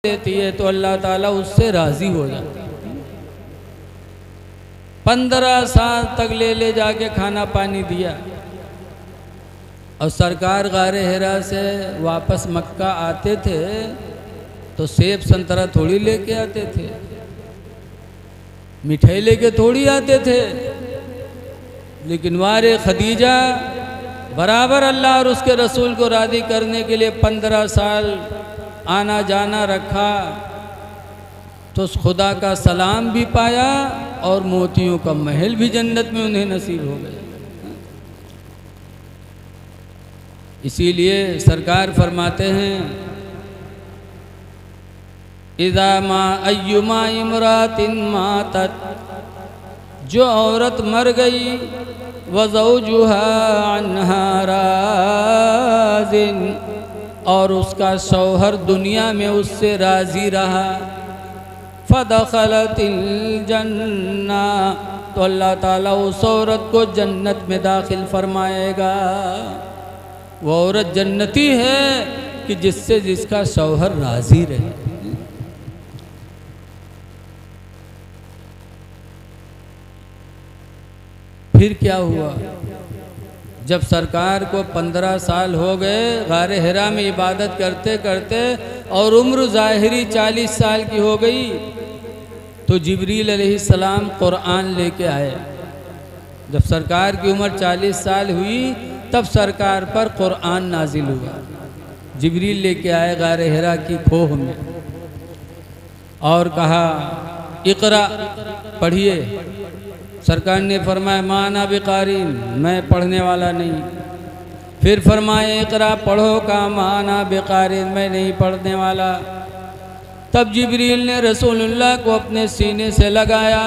लेती है तो अल्लाह ताला उससे राज़ी हो जाता है। 15 साल तक ले जाके खाना पानी दिया और सरकार गारे हिरा से वापस मक्का आते थे तो सेब संतरा थोड़ी लेके आते थे, मिठाई लेके थोड़ी आते थे, लेकिन वारे खदीजा बराबर अल्लाह और उसके रसूल को राज़ी करने के लिए 15 साल आना जाना रखा तो उस खुदा का सलाम भी पाया और मोतियों का महल भी जन्नत में उन्हें नसीब हो गया। इसीलिए सरकार फरमाते हैं इज़ा मा अय्युमा इमरातिन मातत, जो औरत मर गई वज़ौजुहा अन्हा राज़िन, और उसका शौहर दुनिया में उससे राज़ी रहा, फ़दख़लतिल जन्ना, तो अल्लाह ताला उस औरत को जन्नत में दाखिल फरमाएगा। वो औरत जन्नती है कि जिससे जिसका शौहर राज़ी रहे। फिर क्या हुआ, जब सरकार को 15 साल हो गए गारे हिरा में इबादत करते करते और उम्र ज़ाहिरी 40 साल की हो गई, तो जिब्रील अलैहिस्सलाम कुरान लेके आए। जब सरकार की उम्र 40 साल हुई तब सरकार पर कुरान नाजिल हुआ। जिब्रील लेके आए गारे हिरा की खोह में और कहा इक़रा, पढ़िए। सरकार ने फरमाया माना बिकारीन, मैं पढ़ने वाला नहीं। फिर फरमाया इक़रा, पढ़ो का माना बिकारीन, मैं नहीं पढ़ने वाला। तब जिब्रील ने रसूलुल्लाह को अपने सीने से लगाया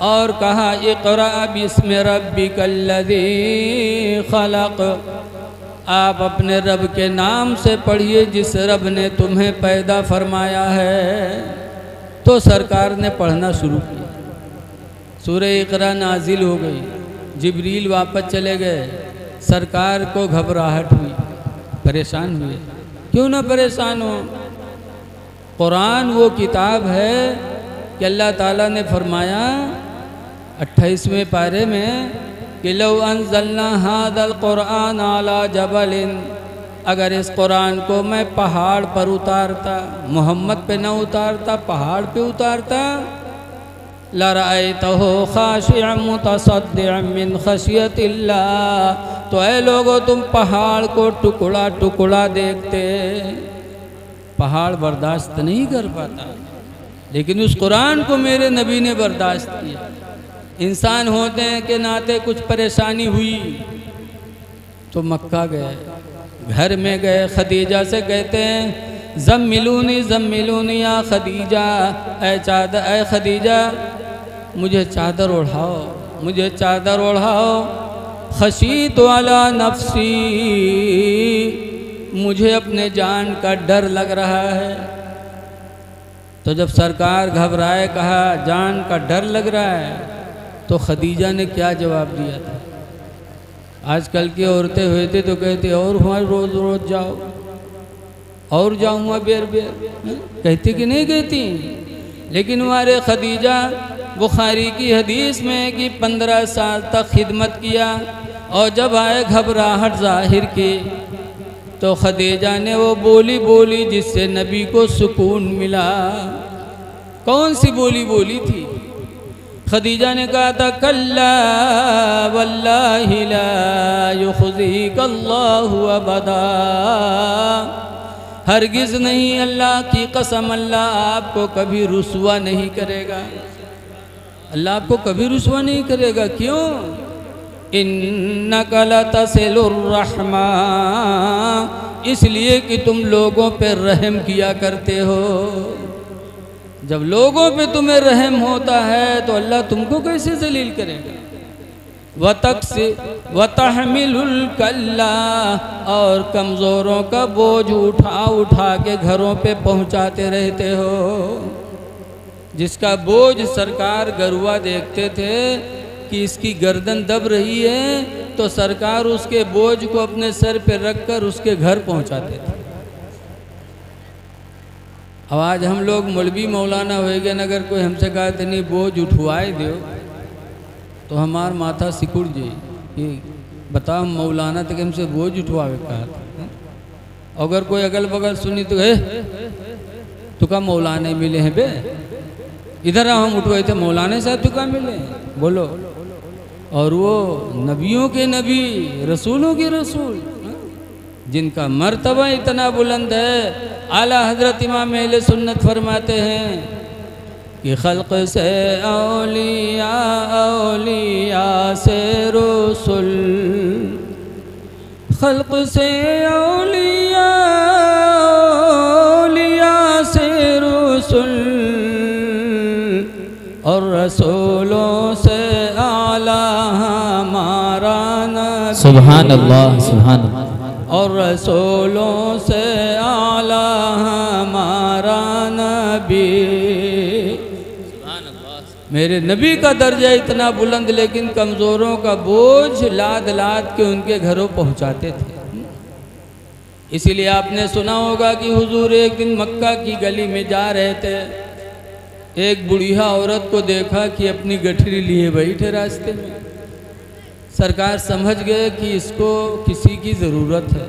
और कहा इक़रा बिस्मि रब्बिकल्लज़ी खलक़, आप अपने रब के नाम से पढ़िए जिस रब ने तुम्हें पैदा फरमाया है। तो सरकार ने पढ़ना शुरू किया। सूरह इक़रा नाजिल हो गई, जिब्रील वापस चले गए। सरकार को घबराहट हुई, परेशान हुए। क्यों ना परेशान हो, कुरान वो किताब है कि अल्लाह ताला ने फरमाया 28वें पारे में कि लौ अंज़लना हाज़ल कुरान अला जबलिन, अगर इस कुरान को मैं पहाड़ पर उतारता, मोहम्मद पे न उतारता, पहाड़ पे उतारता, लरअयतहु खाशिअम मुतसद्दिअम मिन खशियतिल्लाह, तो ऐ लोगों तुम पहाड़ को टुकड़ा टुकड़ा देखते। पहाड़ बर्दाश्त नहीं कर पाता, लेकिन उस कुरान को मेरे नबी ने बर्दाश्त किया। इंसान होने के नाते कुछ परेशानी हुई तो मक्का गए, घर में गए, खदीजा से कहते हैं ज़म्मिलूनी ज़म्मिलूनी या खदीजा, ऐ खदीजा मुझे चादर ओढ़ाओ, मुझे चादर ओढ़ाओ। खशीतु अला नफ्सी, मुझे अपने जान का डर लग रहा है। तो जब सरकार घबराए, कहा जान का डर लग रहा है, तो खदीजा ने क्या जवाब दिया था। आजकल की औरतें हुए थे तो कहते और हुआ रोज़ रोज़ जाओ और जाऊँगा बेर बेर, कहती कि नहीं कहती। लेकिन हमारे खदीजा, बुखारी की हदीस में कि 15 साल तक खिदमत किया और जब आए घबराहट ज़ाहिर की तो खदीजा ने वो बोली बोली जिससे नबी को सुकून मिला। कौन सी बोली बोली थी? खदीजा ने कहा था कल्ला वल्लाहि ला युख़ज़िकल्लाहु अबदा, हरगिज़ नहीं, अल्लाह की कसम, अल्लाह आपको कभी रुसवा नहीं करेगा। अल्लाह आपको कभी रुसवा नहीं करेगा। क्यों? इन्नका लतसिलुर रहमा, इसलिए कि तुम लोगों पर रहम किया करते हो। जब लोगों पे तुम्हें रहम होता है तो अल्लाह तुमको कैसे जलील करेगा। वतहमिलुल कल्ला, और कमज़ोरों का बोझ उठा उठा के घरों पे पहुंचाते रहते हो। जिसका बोझ सरकार गरुआ देखते थे कि इसकी गर्दन दब रही है तो सरकार उसके बोझ को अपने सर पे रखकर उसके घर पहुंचाते थे। अब आज हम लोग मौलवी मौलाना हो गए, अगर कोई हमसे कहा इतनी बोझ उठवाए दो तो हमार माथा सिकुड़ जाए कि बताओ मौलाना तक हमसे बोझ उठवावे कहा था। अगर कोई अगल बगल सुनी तो तो का मौलाने मिले हैं बे, इधर हम उठवाए थे मौलाने साहब तो का मिले बोलो। और वो नबियों के नबी रसूलों के रसूल जिनका मर्तबा इतना बुलंद है, आला हजरत इमाम अहले सुन्नत फरमाते हैं कि खल्क से औलिया, औलिया से रसूल, खल्क से औलिया, औलिया से रसूल, और रसूलों से आला हमारा नबी। सुभान अल्लाह, सुभान अल्लाह। और रसूलों से आला हमारा नबी। मेरे नबी का दर्जा इतना बुलंद, लेकिन कमज़ोरों का बोझ लाद लाद के उनके घरों पहुंचाते थे। इसीलिए आपने सुना होगा कि हुजूर एक दिन मक्का की गली में जा रहे थे, एक बुढ़िया औरत को देखा कि अपनी गठरी लिए बैठे रास्ते में। सरकार समझ गए कि इसको किसी की ज़रूरत है।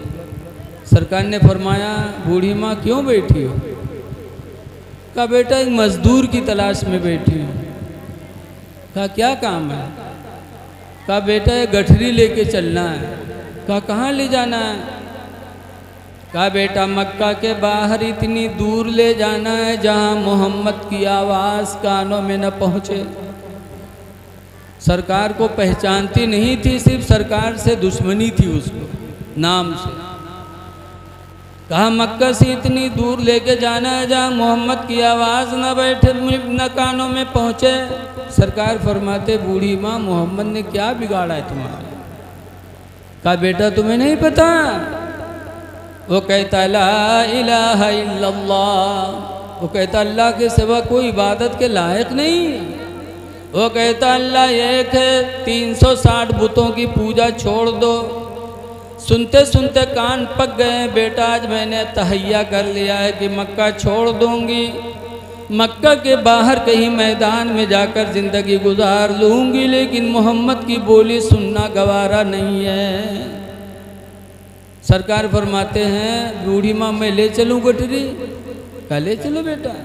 सरकार ने फरमाया बूढ़ी माँ क्यों बैठी हो? कहा बेटा एक मज़दूर की तलाश में बैठी हूँ। कहा क्या काम है? कहा बेटा ये गठरी लेके चलना है। कहा कहाँ ले जाना है? कहा बेटा मक्का के बाहर इतनी दूर ले जाना है जहाँ मोहम्मद की आवाज़ कानों में न पहुँचे। सरकार को पहचानती नहीं थी, सिर्फ सरकार से दुश्मनी थी उसको नाम से। कहा मक्का से इतनी दूर लेके जाना है जहाँ मोहम्मद की आवाज़ न बैठे, न कानों में पहुँचे। सरकार फरमाते बूढ़ी माँ मोहम्मद ने क्या बिगाड़ा है तुम्हारा? कहा बेटा तुम्हें नहीं पता? वो कहता ला इलाहा इल्लल्लाह, वो कहता अल्लाह के सिवा कोई इबादत के लायक नहीं। वो कहता अल्लाह एक है, 360 बुतों की पूजा छोड़ दो। सुनते सुनते कान पक गए। बेटा आज मैंने तहैया कर लिया है कि मक्का छोड़ दूंगी, मक्का के बाहर कहीं मैदान में जाकर ज़िंदगी गुजार लूँगी, लेकिन मोहम्मद की बोली सुनना गवारा नहीं है। सरकार फरमाते हैं बूढ़ी माँ मैं ले चलूँ गठरी? कहा ले चलो बेटा।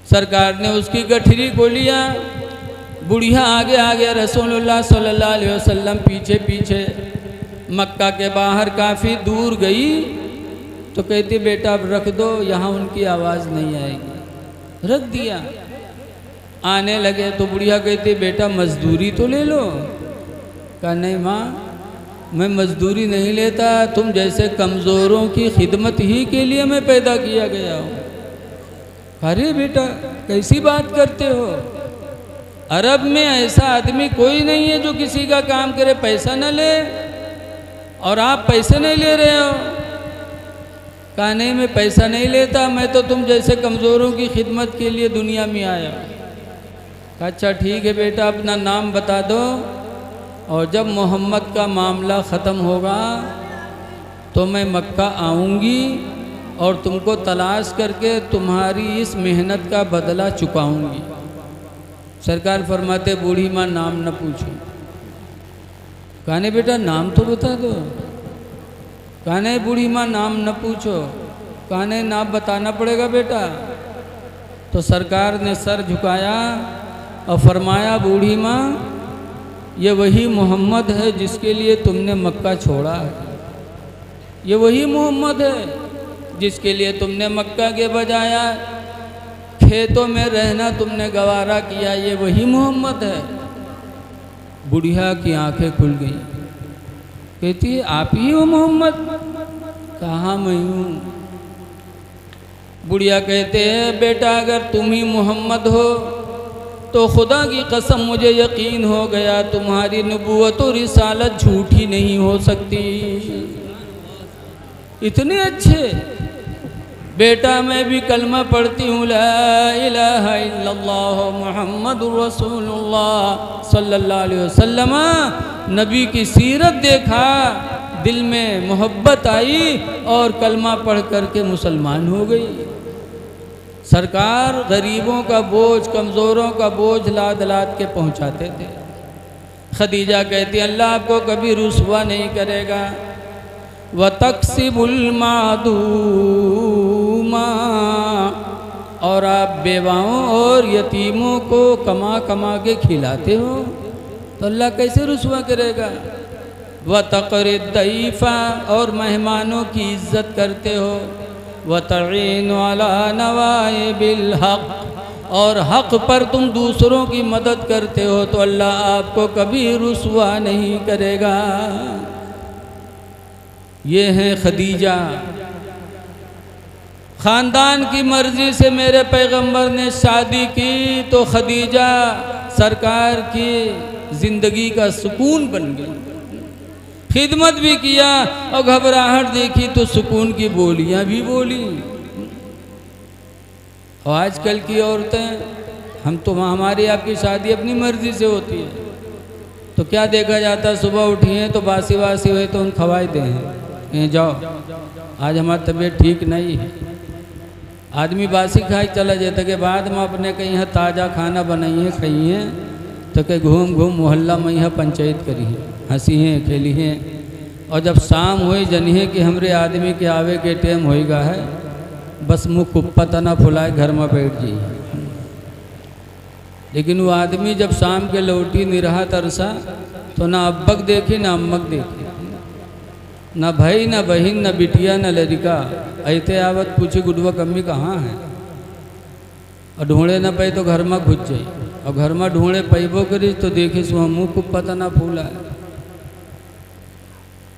सरकार ने उसकी गठरी को लिया। बुढ़िया आगे आगे, रसूलुल्लाह सल्लल्लाहु अलैहि वसल्लम पीछे पीछे। मक्का के बाहर काफ़ी दूर गई तो कहती बेटा अब रख दो, यहाँ उनकी आवाज़ नहीं आएगी। रख दिया। आने लगे तो बुढ़िया कहती बेटा मजदूरी तो ले लो। कहा नहीं माँ मैं मजदूरी नहीं लेता, तुम जैसे कमज़ोरों की खिदमत ही के लिए मैं पैदा किया गया हूँ। अरे बेटा कैसी बात करते हो? अरब में ऐसा आदमी कोई नहीं है जो किसी का काम करे पैसा न ले, और आप पैसे नहीं ले रहे हो। कहा नहीं मैं पैसा नहीं लेता, मैं तो तुम जैसे कमज़ोरों की खिदमत के लिए दुनिया में आया। कहा अच्छा ठीक है बेटा अपना नाम बता दो, और जब मोहम्मद का मामला ख़त्म होगा तो मैं मक्का आऊँगी और तुमको तलाश करके तुम्हारी इस मेहनत का बदला चुकाऊँगी। सरकार फरमाते बूढ़ी माँ नाम न पूछो। कहा नहीं बेटा नाम तो बता दो। कहा नहीं बूढ़ी माँ नाम न पूछो। कहा नहीं नाम बताना पड़ेगा बेटा। तो सरकार ने सर झुकाया और फरमाया बूढ़ी माँ ये वही मोहम्मद है जिसके लिए तुमने मक्का छोड़ा है। ये वही मोहम्मद है जिसके लिए तुमने मक्का के बजाया खेतों में रहना तुमने गवारा किया। ये वही मोहम्मद है। बुढ़िया की आंखें खुल गई। कहती है आप ही हो मोहम्मद? कहा मैं हूँ। बुढ़िया कहते हैं बेटा अगर तुम ही मोहम्मद हो तो खुदा की कसम मुझे यकीन हो गया तुम्हारी नबूवत और रिसालत झूठी नहीं हो सकती। इतने अच्छे बेटा मैं भी कलमा पढ़ती हूँ ला इलाहा इल्लल्लाह मुहम्मदुर रसूलुल्लाह सल्लल्लाहु अलैहि वसल्लम। नबी की सीरत देखा, दिल में मोहब्बत आई और कलमा पढ़ करके मुसलमान हो गई। सरकार गरीबों का बोझ, कमज़ोरों का बोझ लाद लाद के पहुंचाते थे। खदीजा कहती अल्लाह आपको कभी रुसवा नहीं करेगा। व तक्सिबुल मादूमा, और आप बेवाओं और यतीमों को कमा कमा के खिलाते हो तो अल्लाह कैसे रुसवा करेगा। व तक़रिद दईफ़ा, और मेहमानों की इज़्ज़त करते हो। व तईन अला नवाइबिल हक़, और हक़ पर तुम दूसरों की मदद करते हो तो अल्लाह आपको कभी रुसवा नहीं करेगा। ये हैं खदीजा। ख़ानदान की मर्ज़ी से मेरे पैगंबर ने शादी की तो खदीजा सरकार की ज़िंदगी का सुकून बन गई। खिदमत भी किया और घबराहट देखी तो सुकून की बोलियां भी बोली। और आजकल की औरतें, हमारी आपकी शादी अपनी मर्ज़ी से होती है तो क्या देखा जाता है, सुबह उठी हैं तो बासी बासी हुए तो उन खवाई दे हैं, जाओ आज हमारी तबीयत ठीक नहीं है। आदमी बासी खाई चला जाता के बाद में अपने कहीं यहाँ ताज़ा खाना बनाई है खाई हैं तो के घूम घूम मोहल्ला में यहाँ पंचायत करी है, हंसी हैं खेली हैं। और जब शाम हुई जनिए कि हमरे आदमी के आवे के टाइम होएगा है, बस मुँह कुप्पा तना फुलाए घर में बैठ जाइए। लेकिन वो आदमी जब शाम के लौटी निरहा तरसा तो ना अब्बक देखी ना अम्मक देखी, ना भाई ना बहन ना बिटिया ना लड़का। ऐते आवत पूछी गुडवा कम्मी कहाँ है, और ढूंढे ना पाई तो घर में घुस जाई, और घर में ढूंढे पैबो करी तो देखी सो मुँह कुप्पा तना फूला है।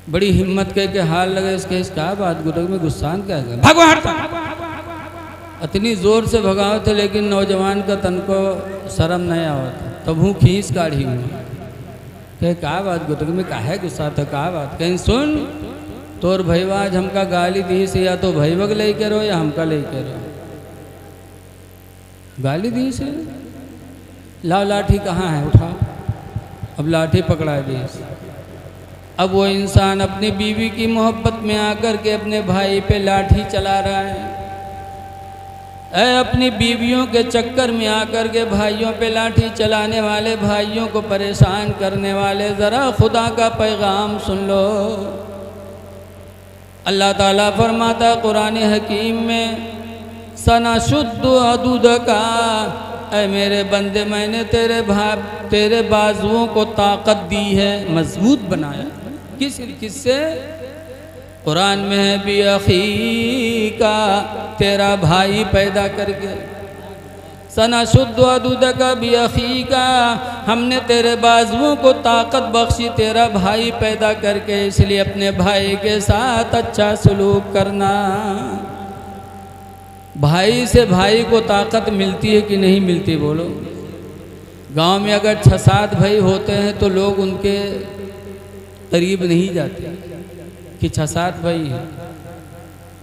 बड़ी हिम्मत कह के हाल लगे इसके, क्या बात गुटक में गुस्सान क्या है, भागो हटता। इतनी ज़ोर से भगाओ थे लेकिन नौजवान का तन को शर्म नहीं आवता, तब हूँ खींच काढ़ी हूँ कह क्या बात गुटक में काहे गुस्सा था, क्या बात कहीं सुन तोर भैया आज हमका गाली दी से, या तो भैवक ले के रहो या हमका ले के रहो। गाली दी से, लाओ लाठी कहाँ है उठाओ। अब लाठी पकड़ा दी। अब वो इंसान अपनी बीवी की मोहब्बत में आकर के अपने भाई पे लाठी चला रहा है। अपनी बीवियों के चक्कर में आकर के भाइयों पे लाठी चलाने वाले, भाइयों को परेशान करने वाले, ज़रा खुदा का पैगाम सुन लो। अल्लाह ताला फरमाता कुरान हकीम में, सनशुद्दु अदुदका, ऐ मेरे बंदे मैंने तेरे बाजुओं को ताकत दी है, मजबूत बनाया। किससे? कुरान में है भी अखी का, तेरा भाई पैदा करके। सना शुद्ध दूध का भी अखी का, हमने तेरे बाजुओं को ताकत बख्शी तेरा भाई पैदा करके, इसलिए अपने भाई के साथ अच्छा सलूक करना। भाई से भाई को ताकत मिलती है कि नहीं मिलती बोलो? गांव में अगर 6-7 भाई होते हैं तो लोग उनके करीब नहीं जाते कि 6-7 भाई हैं।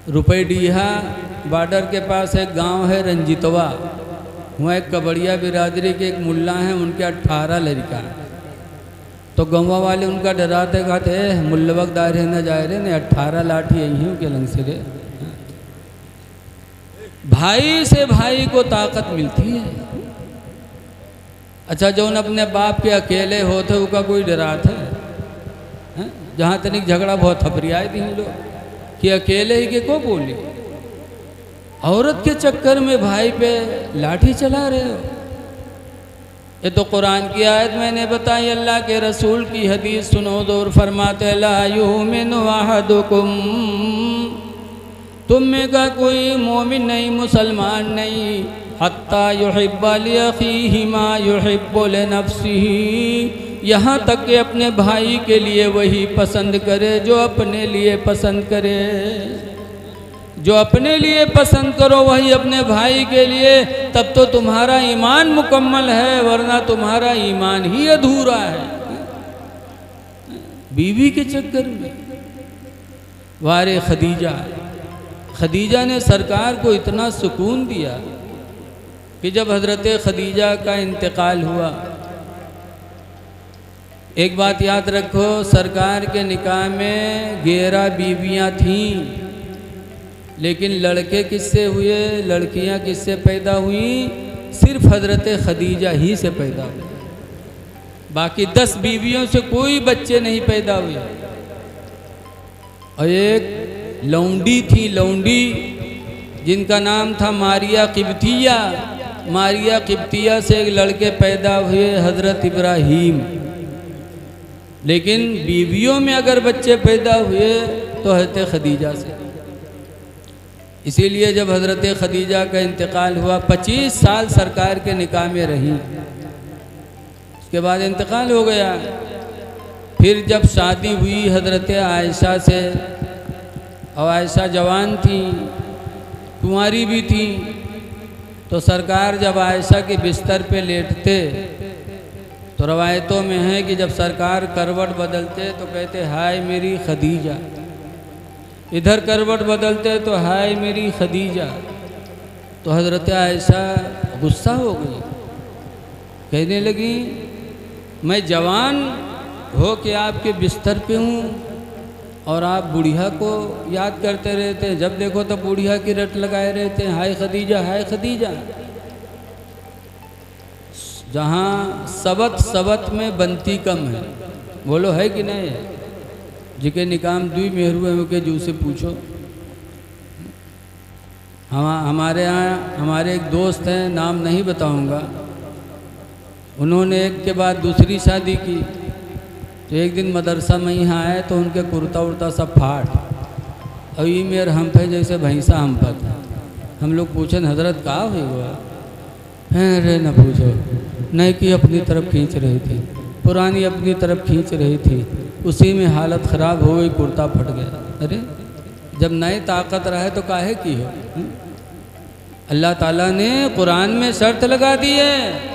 रुपईडीहा बॉर्डर के पास एक गांव है रंजीतवा, वहाँ एक कबड़िया बिरादरी के एक मुल्ला हैं, उनके 18 लड़का। तो गाँव वाले उनका डराते कहते मुल्लवक दायरे न जाए रे, ने 18 लाठी यही हूँ के लंग से रे। भाई से भाई को ताकत मिलती है। अच्छा जो अपने बाप के अकेले होते उसका कोई डराते है? जहाँ तनिक झगड़ा बहुत थपरियाए दी लोग कि अकेले ही के को बोली, औरत के चक्कर में भाई पे लाठी चला रहे हो। ये तो कुरान की आयत मैंने बताई, अल्लाह के रसूल की हदीस सुनो दौर फरमाते ला युमिनु अहदुकुम, तुम में का कोई मोमिन नहीं, मुसलमान नहीं, हत्ता युहिब्बा लिअखीहि मा युहिब्बु लिनफ्सिही, यहाँ तक कि अपने भाई के लिए वही पसंद करे जो अपने लिए पसंद करे। जो अपने लिए पसंद करो वही अपने भाई के लिए, तब तो तुम्हारा ईमान मुकम्मल है, वरना तुम्हारा ईमान ही अधूरा है। बीवी के चक्कर में वारे खदीजा ने सरकार को इतना सुकून दिया कि जब हज़रत खदीजा का इंतकाल हुआ, एक बात याद रखो, सरकार के निकाह में 11 बीवियाँ थीं। लेकिन लड़के किससे हुए, लड़कियां किससे पैदा हुई? सिर्फ हज़रत खदीजा ही से पैदा हुई। बाकी 10 बीवियों से कोई बच्चे नहीं पैदा हुए। और एक लौंडी थी, लौंडी जिनका नाम था मारिया किब्तिया। मारिया किब्तिया से एक लड़के पैदा हुए हज़रत इब्राहीम। लेकिन बीवियों में अगर बच्चे पैदा हुए तो हज़रत खदीजा से। इसीलिए जब हज़रत खदीजा का इंतकाल हुआ, 25 साल सरकार के निकाह में रही, उसके बाद इंतकाल हो गया। फिर जब शादी हुई हज़रत आयशा से, और आयशा जवान थी, कुंवारी भी थी, तो सरकार जब आयशा के बिस्तर पे लेटते तो रवायतों में है कि जब सरकार करवट बदलते तो कहते हाय मेरी खदीजा, इधर करवट बदलते तो हाय मेरी खदीजा। तो हज़रत आयशा गुस्सा हो गई, कहने लगी मैं जवान हो के आपके बिस्तर पे हूँ और आप बुढ़िया को याद करते रहते हैं, जब देखो तो बुढ़िया की रट लगाए रहते हैं, हाय खदीजा हाय खदीजा। जहाँ सबत सबत में बनती कम है, बोलो है कि नहीं है? जिके निकाम दुई मेहरू है के जू से पूछो। हमारे यहाँ हमारे एक दोस्त हैं, नाम नहीं बताऊंगा, उन्होंने एक के बाद दूसरी शादी की। तो एक दिन मदरसा में यहाँ आए तो उनके कुर्ता उर्ता सब फाट, और ये मेरे हम पे जैसे भैंसा हम पर था। हम लोग पूछन हजरत का हुआ? अरे न पूछो, नई की अपनी तरफ खींच रही थी, पुरानी अपनी तरफ खींच रही थी, उसी में हालत ख़राब हो गई, कुर्ता फट गया। अरे जब नई ताकत रहे तो काहे की हो? अल्लाह ताला ने कुरान में शर्त लगा दी है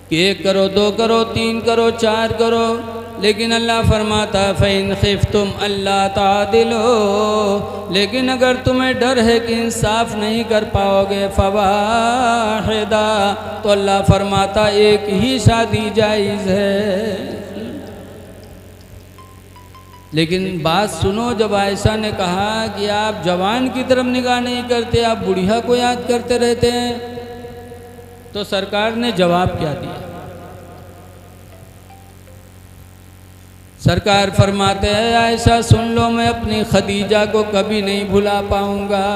कि 1 करो, 2 करो, 3 करो, 4 करो, लेकिन अल्लाह फरमाता फ़इन खिफ्तुम अल्ला तादिलो, लेकिन अगर तुम्हें डर है कि इंसाफ नहीं कर पाओगे फवाहिदा, तो अल्लाह फरमाता एक ही शादी जायज़ है। लेकिन बात सुनो, जब आयशा ने कहा कि आप जवान की तरफ निगाह नहीं करते, आप बुढ़िया को याद करते रहते हैं, तो सरकार ने जवाब क्या दिया? सरकार फरमाते हैं आयशा सुन लो, मैं अपनी खदीजा को कभी नहीं भुला पाऊंगा।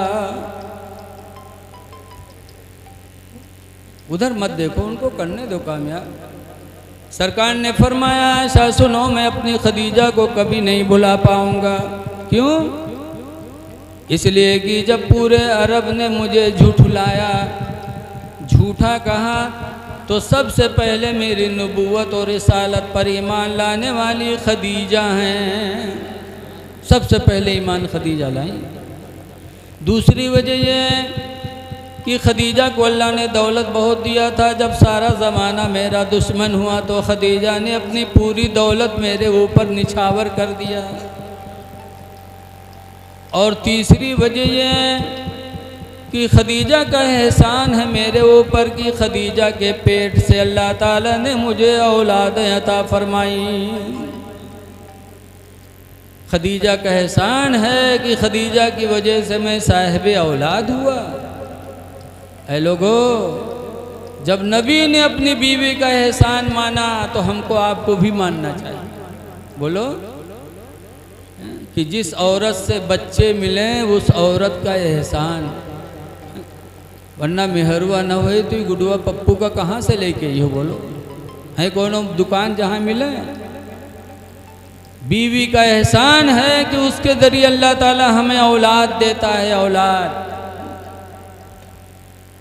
उधर मत देखो, उनको करने दो कामयाब। सरकार ने फरमाया आयशा सुनो, मैं अपनी खदीजा को कभी नहीं भुला पाऊंगा। क्यों? इसलिए कि जब पूरे अरब ने मुझे झूठलाया, झूठा कहा, तो सबसे पहले मेरी नबूवत और रिसालत पर ईमान लाने वाली खदीजा हैं। सबसे पहले ईमान खदीजा लाई। दूसरी वजह यह कि खदीजा को अल्लाह ने दौलत बहुत दिया था। जब सारा ज़माना मेरा दुश्मन हुआ तो खदीजा ने अपनी पूरी दौलत मेरे ऊपर निछावर कर दिया। और तीसरी वजह यह कि खदीजा का एहसान है मेरे ऊपर कि खदीजा के पेट से अल्लाह ताला ने मुझे औलाद अता फरमाई। खदीजा का एहसान है कि खदीजा की वजह से मैं साहिब औलाद हुआ। ऐ लोगो, जब नबी ने अपनी बीवी का एहसान माना तो हमको आपको भी मानना चाहिए। बोलो कि जिस औरत से बच्चे मिलें उस औरत का एहसान, वरना मेहरुआ न हुए तो गुडुआ पप्पू का कहाँ से लेके ये? बोलो है कौन दुकान जहाँ मिले? बीवी का एहसान है कि उसके ज़रिए अल्लाह ताला हमें औलाद देता है। औलाद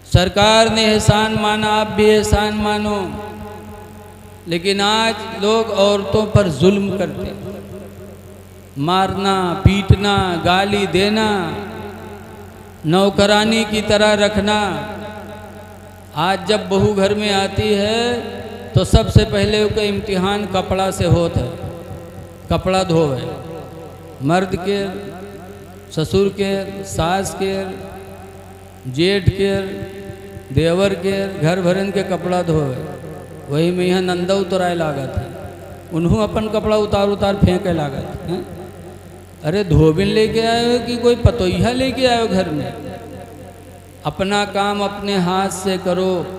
सरकार ने एहसान माना, आप भी एहसान मानो। लेकिन आज लोग औरतों पर जुल्म करते, मारना, पीटना, गाली देना, नौकरानी की तरह रखना। आज जब बहू घर में आती है तो सबसे पहले उसका इम्तिहान कपड़ा से होता है। कपड़ा धोवे, मर्द के, ससुर के, सास के, जेठ के, देवर के, घर भरन के कपड़ा धोवे। वही में यहाँ नंदा उतराए लागत है, उन्हों अपन कपड़ा उतार उतार फेंके लागत है। अरे धोबिन लेके आए हो कि कोई पतोइया लेके आए हो घर में? अपना काम अपने हाथ से करो।